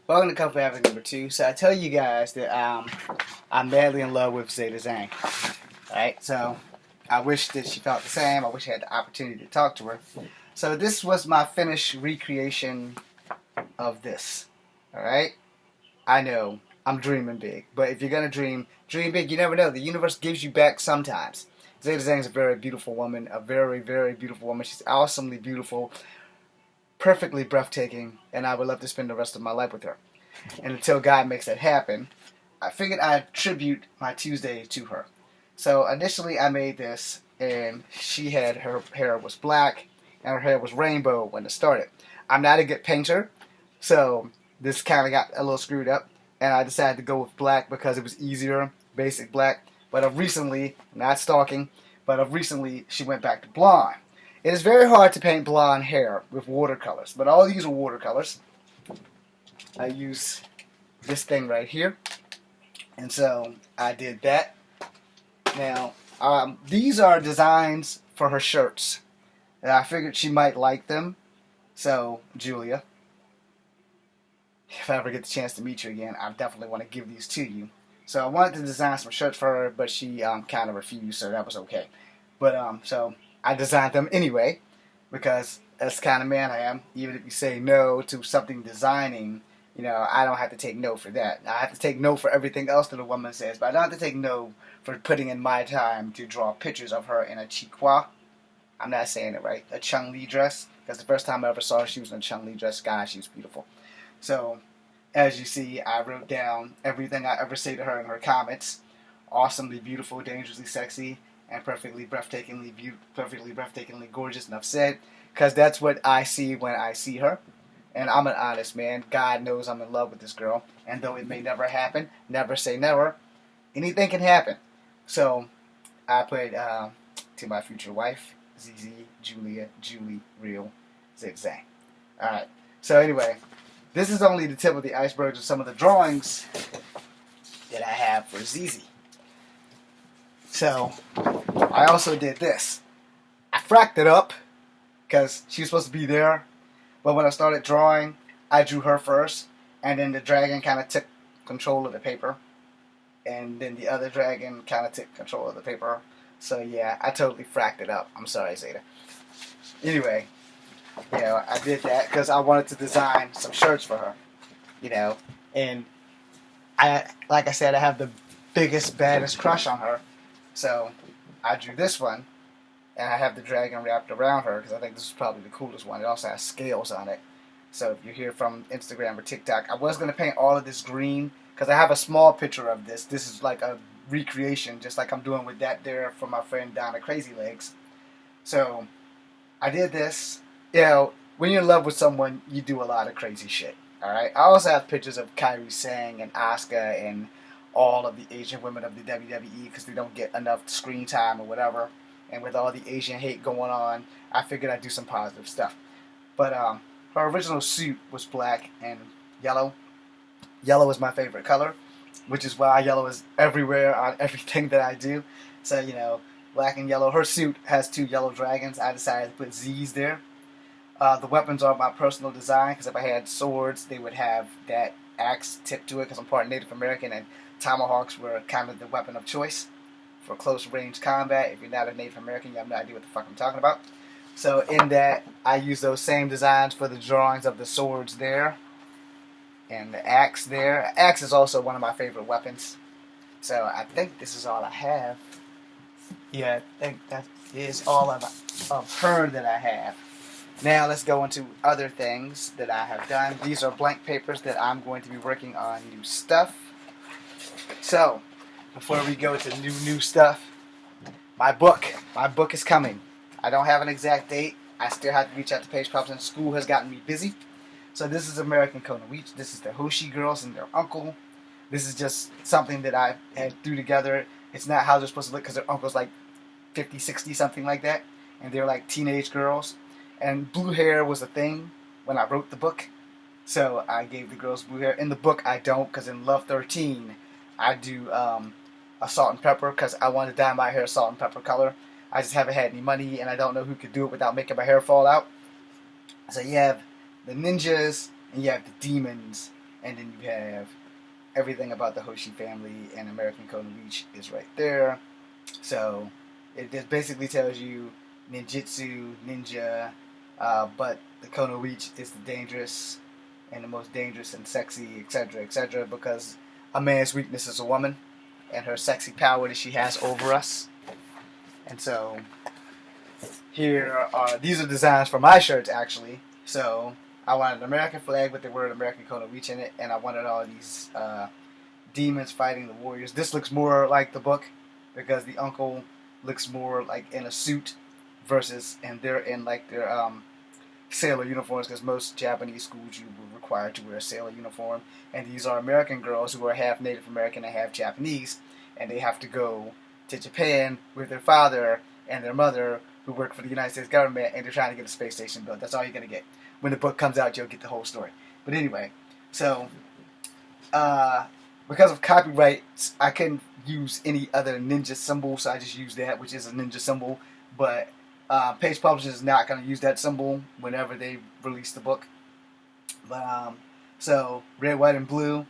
Welcome to Comfort Havoc number 2. So I tell you guys that I'm madly in love with Zeda Zhang. Alright, so I wish that she felt the same. I wish I had the opportunity to talk to her. So this was my finished recreation of this. Alright? I know, I'm dreaming big. But if you're going to dream big. You never know. The universe gives you back sometimes. Zeda Zhang is a very beautiful woman. A very, very beautiful woman. She's awesomely beautiful. Perfectly breathtaking, and I would love to spend the rest of my life with her. And until God makes that happen, I figured I'd tribute my Tuesday to her. So initially I made this, and her hair was black, and her hair was rainbow when it started. I'm not a good painter, so this kind of got a little screwed up, and I decided to go with black because it was easier, basic black. But of recently, not stalking, but of recently she went back to blonde. It is very hard to paint blonde hair with watercolors, but all these are watercolors. I use this thing right here, and so I did that. Now, these are designs for her shirts, and I figured she might like them. So, Julia, if I ever get the chance to meet you again, I definitely want to give these to you. So I wanted to design some shirts for her, but she kind of refused, so that was okay. But so I designed them anyway, because that's the kind of man I am. Even if you say no to something designing, I don't have to take no for that. I have to take no for everything else that a woman says, but I don't have to take no for putting in my time to draw pictures of her in a chiqua. I'm not saying it right. A Chung-Li dress, because the first time I ever saw her, she was in a Chung-Li dress. God, she was beautiful. So, as you see, I wrote down everything I ever say to her in her comments. Awesomely beautiful, dangerously sexy, and perfectly breathtakingly gorgeous. Enough said, because that's what I see when I see her. And I'm an honest man. God knows I'm in love with this girl. And though it may never happen, never say never, anything can happen. So I put to my future wife, ZZ, Julia, Julie, Real, Zeda Zhang. Alright, so anyway, this is only the tip of the iceberg of some of the drawings that I have for ZZ. So, I also did this. I fracked it up, because she was supposed to be there, but when I started drawing, I drew her first, and then the dragon kind of took control of the paper, and then the other dragon kind of took control of the paper. So yeah, I totally fracked it up. I'm sorry, Zeda. Anyway, I did that because I wanted to design some shirts for her, and like I said, I have the biggest, baddest crush on her. So I drew this one, and I have the dragon wrapped around her because I think this is probably the coolest one. It also has scales on it. So if you hear from Instagram or TikTok, I was going to paint all of this green because I have a small picture of this. This is like a recreation, just like I'm doing with that there for my friend Donna Crazy Legs. So I did this. When you're in love with someone, you do a lot of crazy shit. Alright? I also have pictures of Kairi Singh and Asuka and all of the Asian women of the WWE because they don't get enough screen time or whatever. And with all the Asian hate going on, I figured I'd do some positive stuff. But her original suit was black and yellow. Yellow is my favorite color, which is why yellow is everywhere on everything that I do. So, black and yellow. Her suit has 2 yellow dragons. I decided to put Z's there. The weapons are my personal design, because if I had swords, they would have that axe tip to it, because I'm part Native American, and tomahawks were kind of the weapon of choice for close range combat. If you're not a Native American, you have no idea what the fuck I'm talking about. So in that, I use those same designs for the drawings of the swords there, and the axe there. Axe is also one of my favorite weapons. So I think this is all I have. Yeah, I think that is all of her that I have. Now let's go into other things that I have done. These are blank papers that I'm going to be working on new stuff. So, before we go to new stuff, my book is coming. I don't have an exact date. I still have to reach out to Paige Pops, school has gotten me busy. So this is American Kona Weech. This is the Hoshi girls and their uncle. This is just something that I had threw together. It's not how they're supposed to look because their uncle's like 50, 60, something like that. And they're like teenage girls. And blue hair was a thing when I wrote the book. So I gave the girls blue hair. In the book I don't, because in Love 13 I do a salt and pepper because I wanted to dye my hair salt and pepper color. I just haven't had any money and I don't know who could do it without making my hair fall out. So you have the ninjas and you have the demons and then you have everything about the Hoshi family and American Kona Reach is right there. So it just basically tells you ninjutsu, ninja, but the Kona Reach is the dangerous and the most dangerous and sexy, etc., etc., because a man's weakness is a woman and her sexy power that she has over us. And so these are designs for my shirts actually. So I wanted an American flag with the word American Kona Reach in it, and I wanted all these demons fighting the warriors. This looks more like the book because the uncle looks more like in a suit and they're in like their sailor uniforms, because most Japanese schools you were required to wear a sailor uniform, and these are American girls who are half Native American and half Japanese, and they have to go to Japan with their father and their mother who work for the United States government, and they're trying to get a space station built. That's all you're going to get. When the book comes out, you'll get the whole story. But anyway, so because of copyrights, I couldn't use any other ninja symbol, so I just used that, which is a ninja symbol. But Page Publishers is not going to use that symbol whenever they release the book. But so red, white, and blue.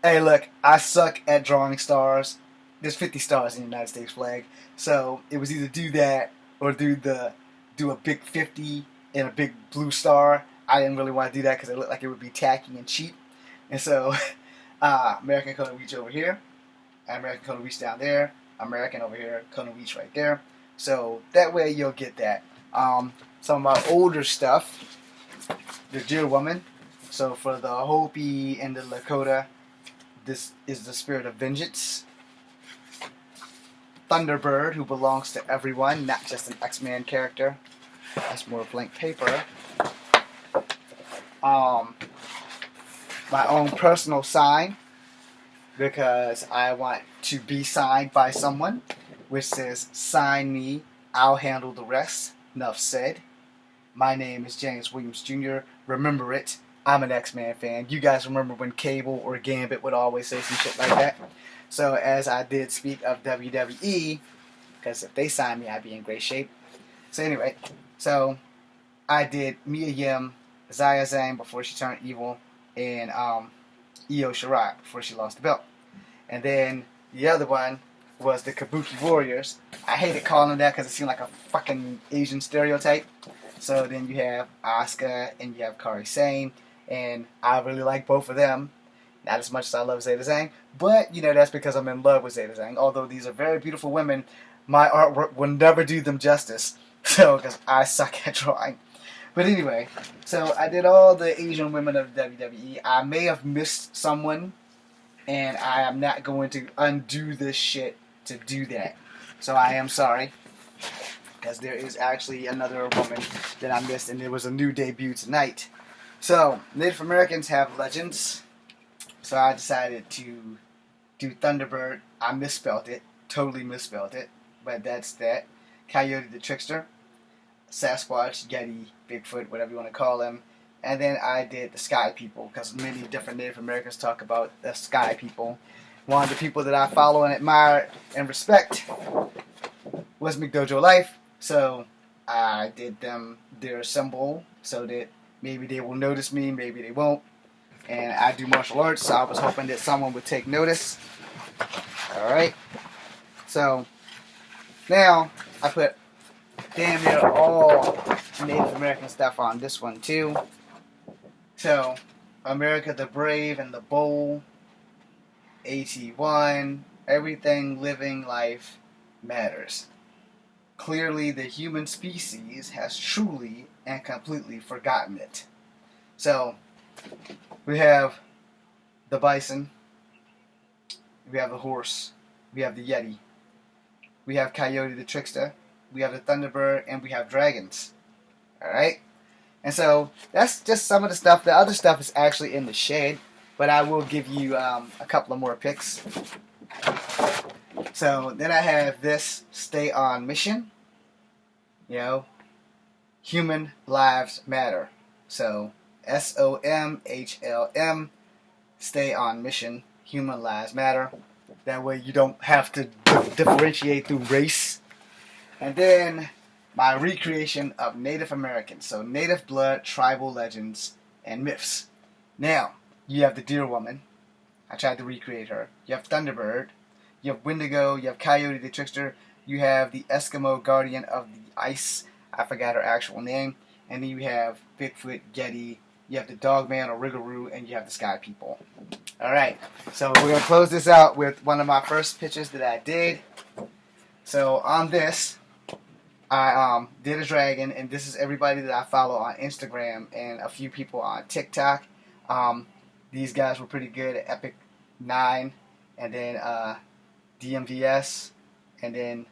Hey, look, I suck at drawing stars. There's 50 stars in the United States flag, so it was either do that or do a big 50 and a big blue star. I didn't really want to do that because it looked like it would be tacky and cheap, and so American Kona Reach over here, American Kona Reach down there, American over here, Kona Reach right there. So that way you'll get that. Some of my older stuff, the Deer Woman. So for the Hopi and the Lakota, this is the spirit of vengeance. Thunderbird, who belongs to everyone, not just an X-Men character. That's more blank paper. My own personal sign, because I want to be signed by someone, which says, "Sign me, I'll handle the rest." Enough said. My name is James Williams Jr. Remember it. I'm an X-Men fan. You guys remember when Cable or Gambit would always say some shit like that? So as I did speak of WWE, because if they sign me, I'd be in great shape. So anyway, so I did Mia Yim, Zeda Zhang before she turned evil, and Io Shirai before she lost the belt. And then the other one was the Kabuki Warriors. I hated calling them that because it seemed like a fucking Asian stereotype. So then you have Asuka and you have Kairi Sane, and I really like both of them. Not as much as I love Zeda Zhang, but you know that's because I'm in love with Zeda Zhang. Although these are very beautiful women, my artwork will never do them justice. So because I suck at drawing. But anyway, so I did all the Asian women of WWE. I may have missed someone, and I am not going to undo this shit to do that. So I am sorry, because there is actually another woman that I missed, and there was a new debut tonight. So Native Americans have legends. So I decided to do Thunderbird. I misspelled it. Totally misspelled it. But that's that. Coyote the Trickster. Sasquatch, Yeti, Bigfoot, whatever you want to call him. And then I did the Sky People, because many different Native Americans talk about the Sky People. One of the people that I follow and admire and respect was McDojo Life. So I did them their symbol so that maybe they will notice me, maybe they won't. And I do martial arts, so I was hoping that someone would take notice. Alright. So, now, I put damn near all Native American stuff on this one, too. So, America the Brave and the Bold, AT1, everything living life matters. Clearly, the human species has truly and completely forgotten it. So, we have the bison, we have the horse, we have the Yeti, we have Coyote the Trickster, we have the Thunderbird, and we have dragons. Alright? And so, that's just some of the stuff. The other stuff is actually in the shed, but I will give you a couple of more pics. So, then I have this, Stay on Mission. You know, Human Lives Matter. So, SOMHLM, Stay on Mission, Human Lives Matter. That way you don't have to differentiate through race. And then my recreation of Native Americans. So Native blood, tribal legends, and myths. Now, You have the Deer Woman. I tried to recreate her. You have Thunderbird. You have Wendigo. You have Coyote the Trickster. You have the Eskimo Guardian of the Ice. I forgot her actual name. And then you have Bigfoot, Yeti. You have the Dogman or Riggaroo, and you have the Sky People. All right. So we're gonna close this out with one of my first pictures that I did. So on this, I did a dragon, and this is everybody that I follow on Instagram and a few people on TikTok. These guys were pretty good at Epic 9, and then DMVS, and then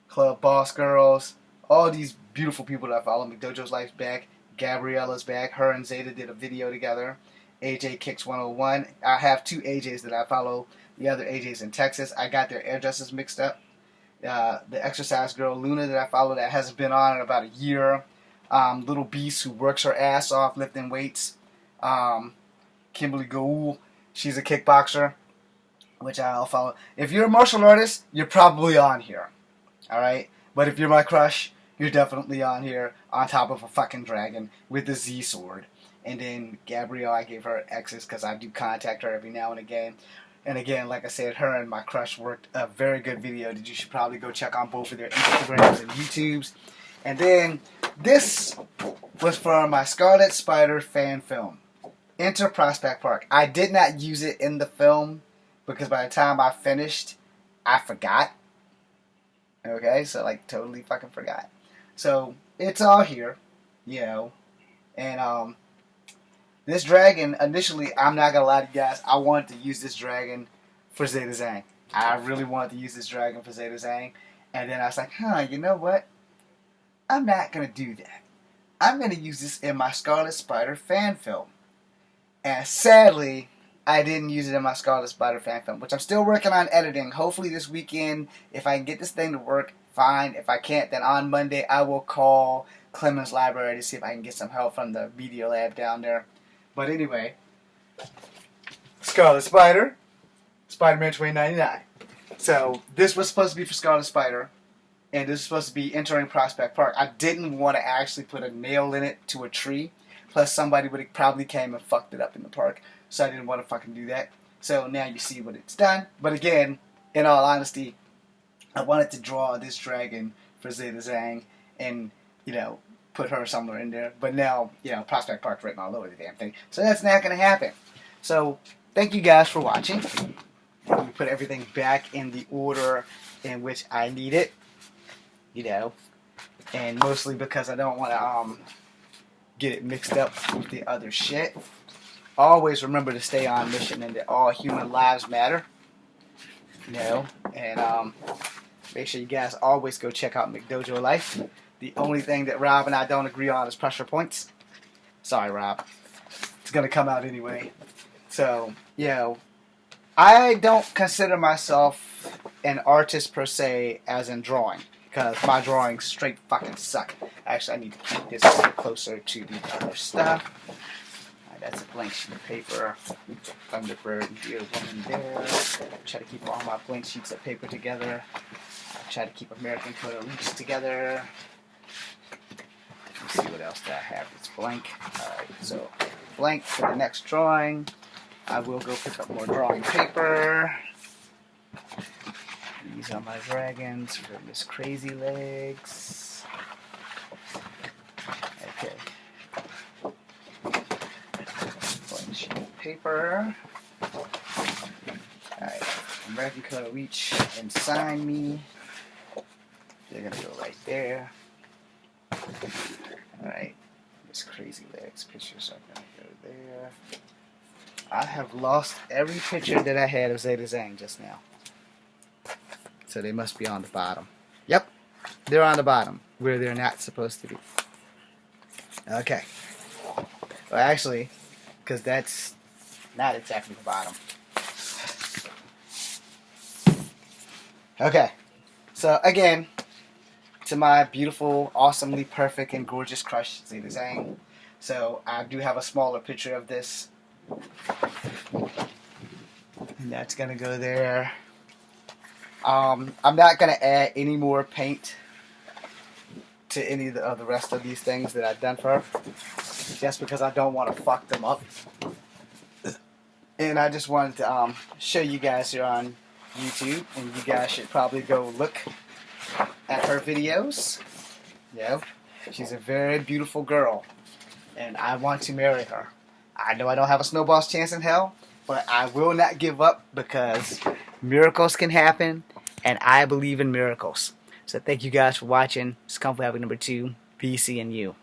Club Boss Girls. All these beautiful people that I follow. McDojo's Life's back. Gabriella's back. Her and Zeda did a video together. AJ Kicks 101. I have two AJs that I follow. The other AJ's in Texas. I got their addresses mixed up. The exercise girl Luna that I follow that hasn't been on in about a year. Little Beast who works her ass off lifting weights. Kimberly Gould, she's a kickboxer, which I'll follow. If you're a martial artist, you're probably on here. Alright? But if you're my crush, you're definitely on here on top of a fucking dragon with the Z sword. And then Gabrielle, I gave her X's because I do contact her every now and again. And again, like I said, her and my crush worked a very good video that you should probably go check on both of their Instagrams and YouTubes. And then this was for my Scarlet Spider fan film. Enter Prospect Park. I did not use it in the film because by the time I finished, I forgot. Okay, so like totally fucking forgot. So it's all here, you know. And this dragon, initially, I'm not gonna lie to you guys, I wanted to use this dragon for Zeda Zhang. I really wanted to use this dragon for Zeda Zhang. And then I was like, you know what? I'm not gonna do that. I'm gonna use this in my Scarlet Spider fan film. And sadly, I didn't use it in my Scarlet Spider fan film, which I'm still working on editing. Hopefully this weekend, if I can get this thing to work, fine. If I can't, then on Monday I will call Clemens Library to see if I can get some help from the Media Lab down there. But anyway, Scarlet Spider, Spider-Man 2099. So this was supposed to be for Scarlet Spider, and this is supposed to be entering Prospect Park. I didn't want to actually put a nail in it to a tree. Plus, somebody would have probably came and fucked it up in the park. So I didn't want to fucking do that. So now you see what it's done. But again, in all honesty, I wanted to draw this dragon for Zeda Zhang and, you know, put her somewhere in there. But now, you know, Prospect Park's written all over the damn thing. So that's not going to happen. So thank you guys for watching. We put everything back in the order in which I need it. You know. And mostly because I don't want to get it mixed up with the other shit. Always remember to stay on mission and that all human lives matter. You know, and make sure you guys always go check out McDojo Life. The only thing that Rob and I don't agree on is pressure points. Sorry, Rob. It's gonna come out anyway. So, you know, I don't consider myself an artist per se as in drawing. Because my drawings straight fucking suck. Actually, I need to keep this closer to the other stuff. Alright, that's a blank sheet of paper. Thunderbird and Deer Woman there. Try to keep all my blank sheets of paper together. Try to keep American Code of Leaks together. Let's see what else that I have. It's blank. Alright, so blank for the next drawing. I will go pick up more drawing paper. These are my dragons for Miss Crazy Legs. Okay. Blank sheet of paper. Alright. American Code of Reach and Sign Me. They're gonna go right there. Alright. Miss Crazy Legs pictures are gonna go there. I have lost every picture that I had of Zeda Zhang just now. So they must be on the bottom. Yep, they're on the bottom, where they're not supposed to be. Okay. Well, actually, because that's not exactly the bottom. Okay. So, again, to my beautiful, awesomely perfect, and gorgeous crush, Zeda Zhang. So, I do have a smaller picture of this. And that's going to go there. I'm not going to add any more paint to any of the rest of these things that I've done for her. Just because I don't want to fuck them up. and I just wanted to show you guys here on YouTube, and you guys should probably go look at her videos. Yeah, she's a very beautiful girl, and I want to marry her. I know I don't have a snowball's chance in hell, but I will not give up because miracles can happen, and I believe in miracles. So thank you guys for watching. This is Comfort Habit number 2. Peace and you.